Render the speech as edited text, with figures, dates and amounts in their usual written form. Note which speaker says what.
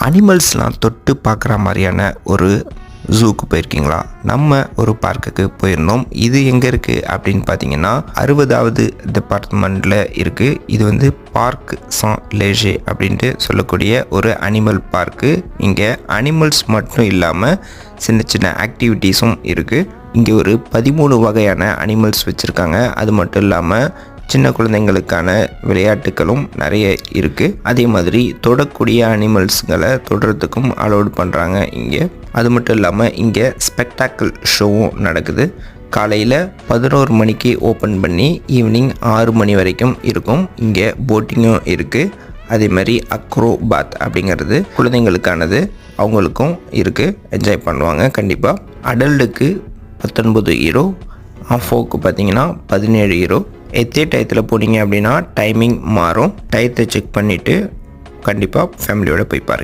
Speaker 1: அனிமல்ஸ்லாம் தொட்டு பார்க்குற மாதிரியான ஒரு ஜூக்கு போயிருக்கீங்களா? நம்ம ஒரு பார்க்குக்கு போயிருந்தோம். இது எங்கே இருக்குது அப்படின்னு பார்த்தீங்கன்னா 60வது டிபார்ட்மெண்ட்டில் இருக்குது. இது வந்து பார்க் சான் லேஜே அப்படின்ட்டு சொல்லக்கூடிய ஒரு அனிமல் பார்க்கு. இங்கே அனிமல்ஸ் மட்டும் இல்லாமல் சின்ன சின்ன ஆக்டிவிட்டீஸும் இருக்குது. இங்கே ஒரு 13 வகையான அனிமல்ஸ் வச்சுருக்காங்க. அது மட்டும் இல்லாமல் சின்ன குழந்தைங்களுக்கான விளையாட்டுகளும் நிறைய இருக்குது. அதே மாதிரி தொடக்கூடிய அனிமல்ஸுங்களை தொடுறதுக்கும் அலோட் பண்ணுறாங்க இங்கே. அது மட்டும் இல்லாமல் இங்கே ஸ்பெக்டாக்கிள் ஷோவும் நடக்குது. காலையில் 11 மணிக்கு ஓப்பன் பண்ணி ஈவினிங் 6 மணி வரைக்கும் இருக்கும். இங்கே போட்டிங்கும் இருக்குது. அதே மாதிரி அக்ரோபாத் அப்படிங்கிறது குழந்தைங்களுக்கானது, அவங்களுக்கும் இருக்குது. என்ஜாய் பண்ணுவாங்க கண்டிப்பாக. அடல்ட்டுக்கு 19 யூரோ, ஆஃபோக்கு பார்த்தீங்கன்னா 17 யூரோ. எத்தே டயத்தில் போனீங்க அப்படின்னா டைமிங் மாறும். டயத்தை செக் பண்ணிவிட்டு கண்டிப்பாக ஃபேமிலியோடு போய் பாருங்கள்.